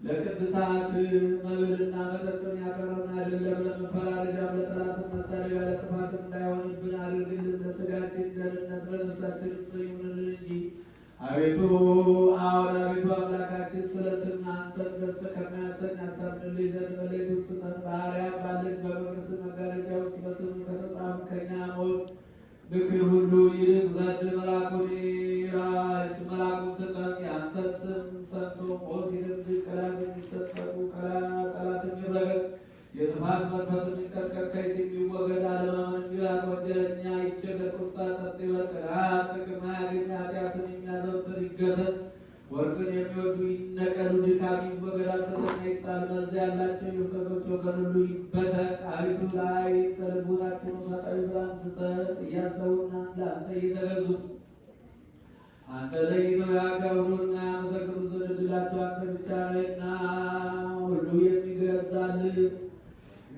ለቅዱሳት መብልና መጠጥን ያቀረብን አይደለም፣ ለመፈራረጃ ለጠላት መሳሪያ ለጥፋት እንዳይሆንብን አድርግልን። ለሥጋችን ደህንነት ለነፍሳችን ይሁንልን እንጂ አቤቱ አሁን አቤቱ አምላካችን ስለ ስምህ አንተን ደስ ከሚያሰኝ አሳምንልኝ ዘንድ መለየቱን ስጠን። በአርያም ባለች በመቅደስ መጋረጃ ውስጥ በስምህ ከተጻፉ ከእኛ ሞት ምክር ሁሉ ይርቅ ዘንድ መልአኩን ስጠን። የአንተን ስም ሰምቶ ሞት ይደርስ ቀላት የሚሰጠቁ ጠላት የሚረገጥ የጥፋት መንፈስ የሚንቀጥቀጥ ከይስ የሚወገድ አለማመን የሚራቅ ወንጀለኛ ይቸገር ቁጣ ጸጥ ይበል። ቅንዓት ጥቅም አያግኝ ኃጢአትን የሚያዘወትር ይገሰጽ። ወርቅን የሚወዱ ይነቀሉ። ድካም ይወገድ ሐሰተኛ ይጣል። መርዝ ያላቸው የውቀቶች ወገን ሁሉ ይበተን። አቤቱ ላይ ከልቡናቸው መሳጣዊ ብርሃን ስጠን። እያሰቡና ለአንተ እየተገዙ አንተ ለይተው ያከብሩና ያመሰግኑ ዘንድ ዕድላቸው አንተ ብቻ ነህና ሁሉ የሚገዛልህ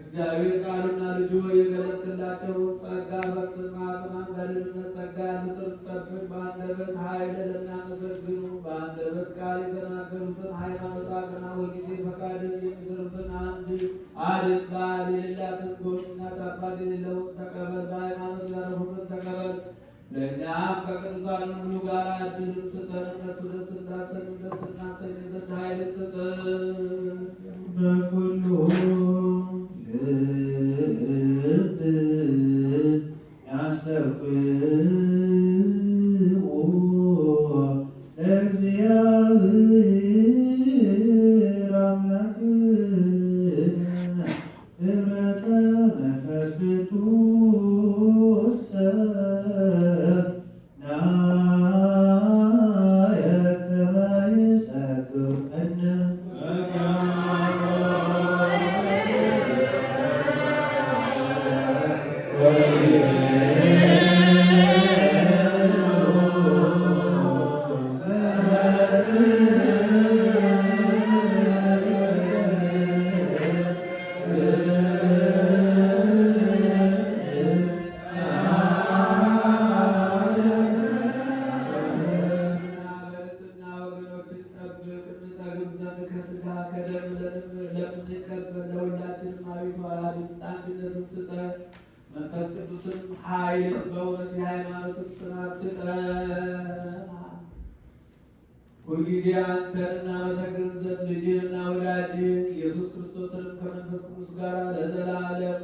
እግዚአብሔር ቃሉና ልጁ የገለጽክላቸው ጸጋ ፈጽማ ጽናት በልጅነት ጸጋ ያሉትን ጠብቅ። በአንደበት ኃይል ለሚያመሰግኑ በአንደበት ቃል የተናገሩትን ሃይማኖት አቅና። ሁልጊዜ ፈቃድን የሚሰሩትን አንድ አድን። በዓል የሌላትን ጎንና አባት የሌለውን ተቀበል። በሃይማኖት ያረፉትን ተቀበል። ለእኛም ከቅዱሳን ሁሉ ጋር እድልን ስጠን። እነሱ ደስ እንዳሰኙ ደስ እናሰኝ ዘንድ ኃይልን ስጠን። በኩሉ ልብ ያሰብክዎ ለእግዚአብሔር አምላክነ ኅብረተ መንፈስ ቅዱስ ናየ ከመ ይሰግደነ መንፈስ ቅዱስን ኃይልን በእውነት የሃይማኖትን ጽናት ስጠን። ሁልጊዜ አንተን እናመሰግን ዘንድ ልጅህና ወዳጅህን ኢየሱስ ክርስቶስንም ከመንፈስ ቅዱስ ጋር ለዘላለሙ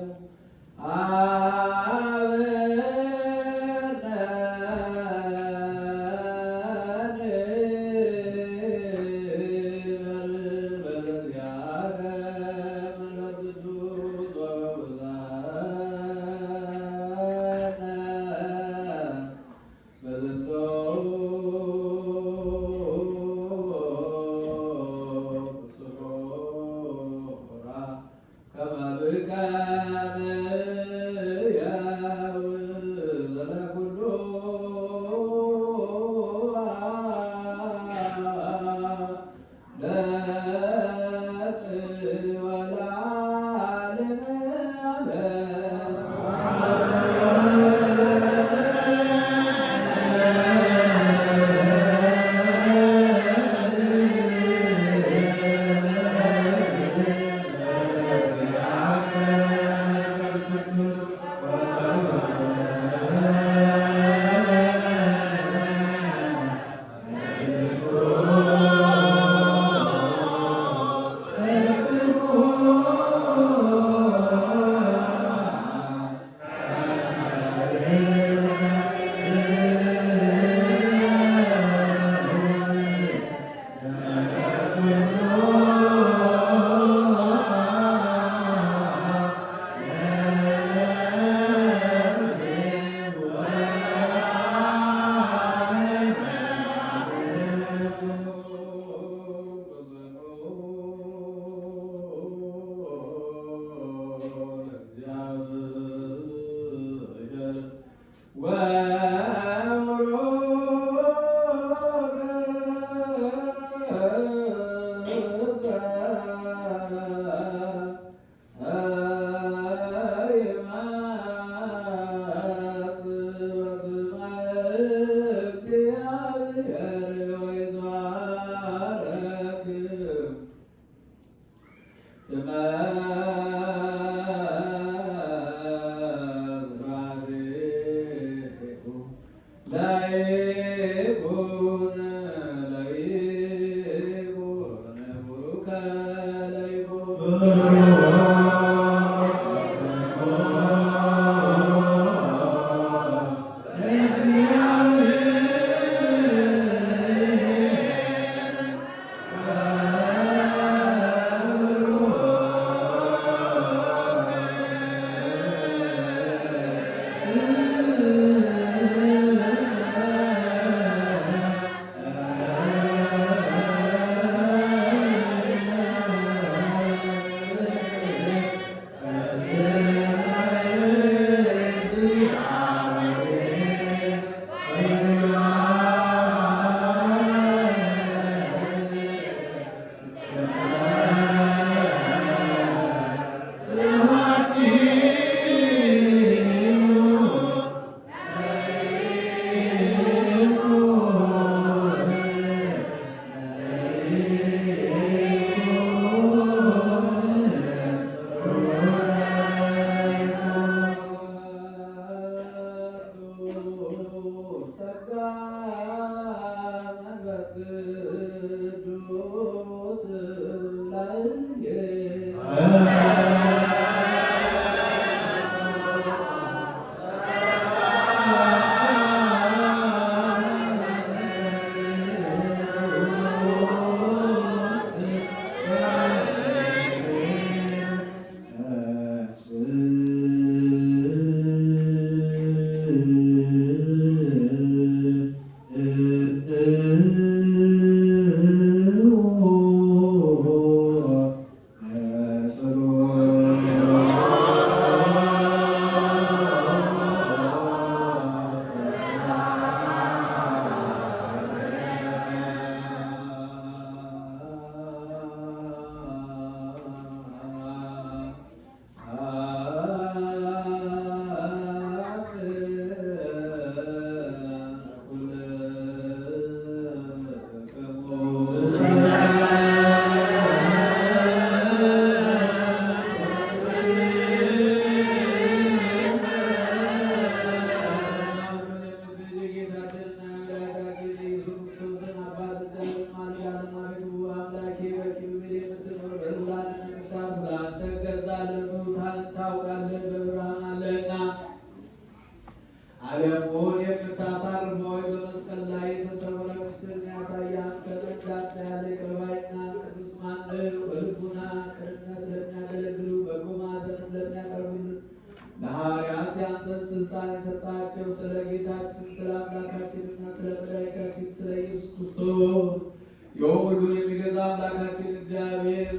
የሁሉን የሚገዛ አምላካችን እግዚአብሔር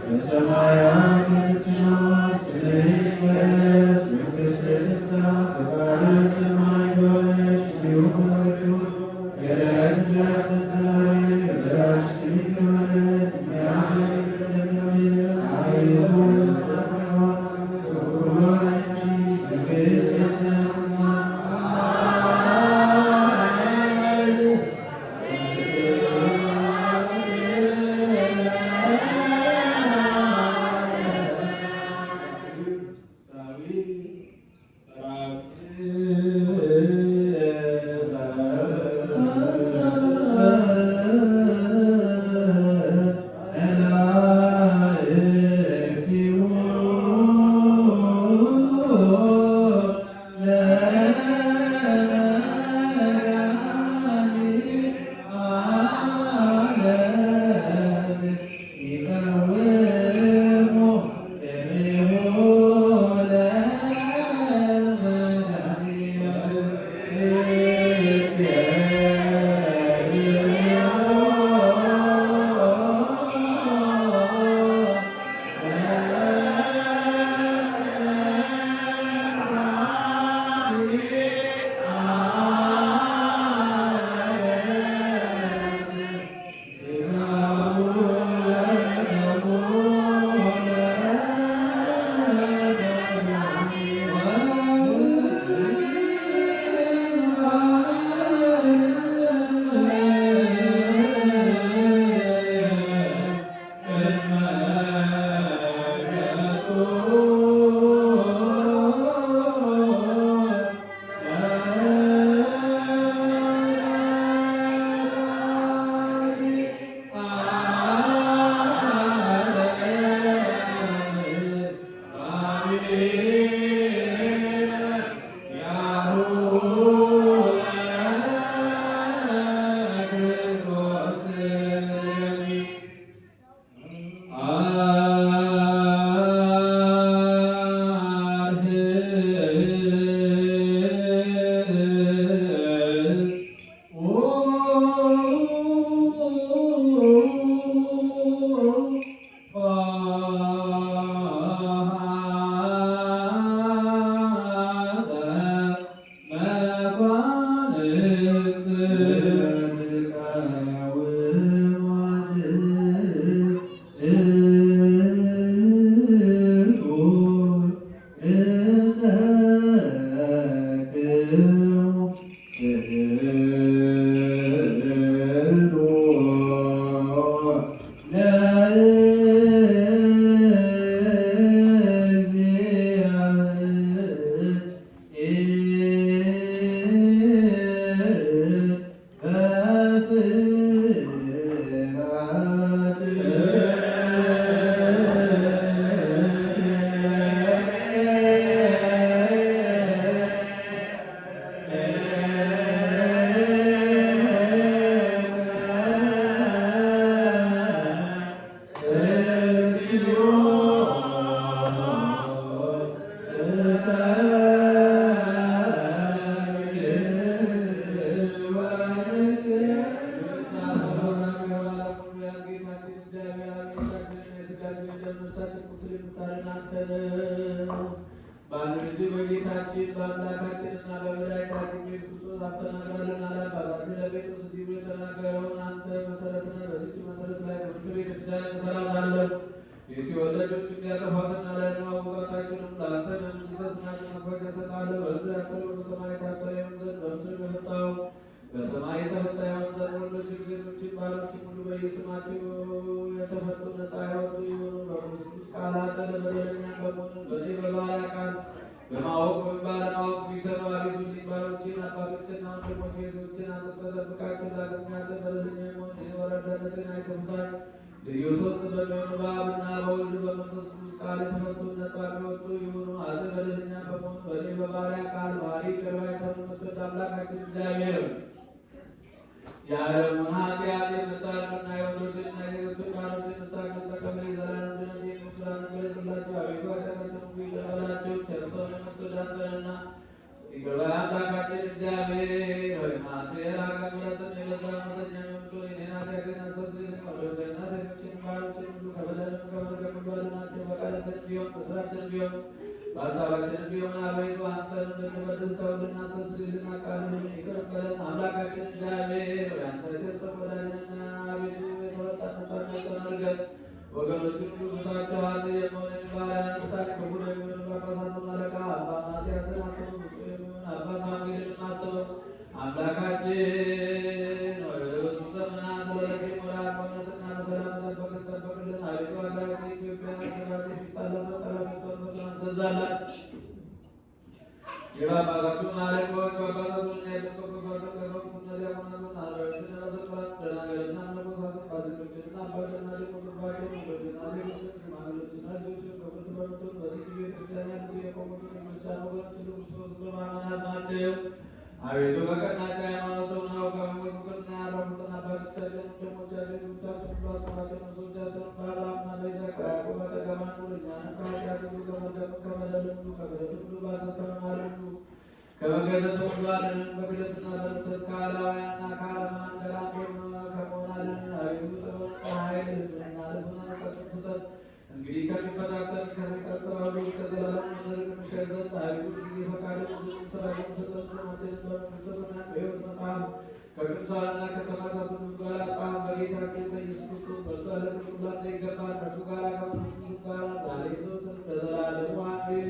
በሰማያት የምትኖር ስምህ ይቀደስ፣ መንግሥትህ ትምጣ፣ ፈቃድህ በሰማይ እንደሆነች እንዲሁም በምድር የዕለት እንጀራችንን ስጠን ዛሬ፣ በደላችንን ይቅር በለን እኛም እንደምንበድል፣ አቤቱ ከሁሉ እንጂ መንግሥት ያንተ ናትና በጌታችን በአምላካችንና በመድኃኒታችን ኢየሱስ ክርስቶስ አስተናግረንና ለአባታችን ለጴጥሮስ እንዲህ ብሎ የተናገረውን አንተ መሰረት ነህ። በዚህች መሰረት ላይ ትምህርት ቤተክርስቲያን እንሰራታለን። የሲኦል ደጆች እንዲያጠፏትና ላለማወቃታችንም ለአንተ መንግሥትና መክፈቻ እሰጥሃለሁ። በምድር ያሰረው በሰማይ የታሰረ ይሆን ዘንድ በምድር የፈታኸው በሰማይ የተፈታ ይሆን ዘንድ ወንዶችን ሴቶችን ባሮችን ሁሉ በየስማቸው የተፈቱ ነፃ ያወጡ ይሁኑ። በቅዱስ ቃላት በደለኛ በመሆን በእኔ በባሪያ ቃል በማወቅ ወይም ባለማወቅ ቢሰሩ አቤቱ ባሮችን አባቶችና ወንድሞች ሴቶችን አስጠህ ጠብቃቸው። ዳግመኛ አንተ በደለኛ የሆን የወረደለትን አይተምታል። ልዩ ሦስት በሚሆኑ በአብና በወልድ በመንፈስ ቅዱስ ቃል የተፈቱ ነፃ የሚወጡ ይሁኑ። አንተ በደለኛ በመሆን በእኔ በባሪያ ቃል ባህሪ ቅርባ ሰው የምትወድ አምላካችን እግዚአብሔር የዓለሙን ኃጢአት የምታርቅና የወንዶችና የሴቶችን ባሮችን ንስሐቸውን ተቀብለህ የዘላለም ድነት የምስራን ገለጽላቸው። አቤቱ ኃጢአታቸውን ሁሉ ይቅር በላቸው። ቸር ሰውን የምትወድ አንተንና ይቅር በይ አምላካችን እግዚአብሔር ሆይ አንተ የራቀ ምሕረትን የበዛ እውነተኛ የምትሆን የእኔን ኃጢአቴን አስተሰርይልኝ። ወንዶችንና ሴቶችን ባሮችን ሁሉ ከበደልም ከመርገም ሁሉ አድናቸው። በቃላችንም ቢሆን በሥራችንም ቢሆን በሐሳባችንም ቢሆን አቤቱ አንተን እንድንበድል ተውልን፣ አስተሰርይልን፣ ቃልህን ይቅር በለን። አምላካችን እግዚአብሔር ሆይ አንተ የቸር ወዳጅ ነህና አቤቱ የተወጣ ነጻነትን አድርገን ወገኖችን ሁሉ ፍታቸዋል። የመሆንን ባሪያን ፍታ። ክፉ ደግሞ ጳጳሳቱን አለቃ አባ ማትያስን አስበው። ብፁዕ የሚሆን አባ ሳሙኤልን አስበው። አምላካችን ሆይ ለብዙ ዘመናት ለረጅም ወራት በእውነትና በሰላም ጠብቅልን። አቤቱ ሀገራችን ኢትዮጵያን አስባት የሚጣላት ጠላቶቿን አስገዛላት። የጳጳሳቱን አለቆች ጳጳሳቱንና የኤጲስቆጶሳቱን ቀሳውስቱንና ዲያቆናቱን አርባዕቱን መዘምራን ደናግልና መነኮሳትን ባልቴቶችንና አባትና ሊቆጥባቸው ወንዶችና ሴቶችን ሽማግሌዎችና ልጆችን በቁርጥ በምትሆን በዚህች ቤተክርስቲያን ያሉት የቆሙትን የክርስቲያን ወገኖች ሁሉ ክርስቶስን በማመን አጽናቸው። አቤቱ በቀናች ሃይማኖት ሆነው ከሚሞቱትና ያረፉትን አባቶቻቸውን ወንድሞቻቸውን ልጆቻቸውን ሁሉ አስባቸው። ነፍሶቻቸውን በአብርሃምና በይስሐቅ በያዕቆብ አጠገብ አኑር። እኛንም ከኃጢአት ሁሉ ከመርገምም ከበደልም ሁሉ ከበደል ሁሉ ባሰተነማል ሁሉ ከመገዘት ሁሉ አድነን። በክደትና በርኩሰት ከአላውያንና ከአረማውያን ጋር አንድ ከመሆን አድነን። አቤቱ ጥበብና ኃይል ሕዝብንና ልቡናን እውቀትን ስጠን። እንግዲህ ከሚፈታተን ከሰይጣን ሥራ ሁሉ እስከ ዘላለም እንርቅ እንሸሽ ዘንድ አቤቱ ጊዜ ፈቃድን እንድንሠራልን ስጠን። ስማችንን በመንግሥተ ሰማያት በሕይወት መጽሐፍ ከቅዱሳንና ከሰማዕታት ሁሉ ጋር ጻፍ። በጌታችን በኢየሱስ ክርስቶስ በእርሱ ያለ ክብር ሁሉ ላንተ ይገባል። ከእርሱ ጋር ከመንፈስ ቅዱስ ጋር ዛሬም ዘወትርም ለዘላለሙ አሜን።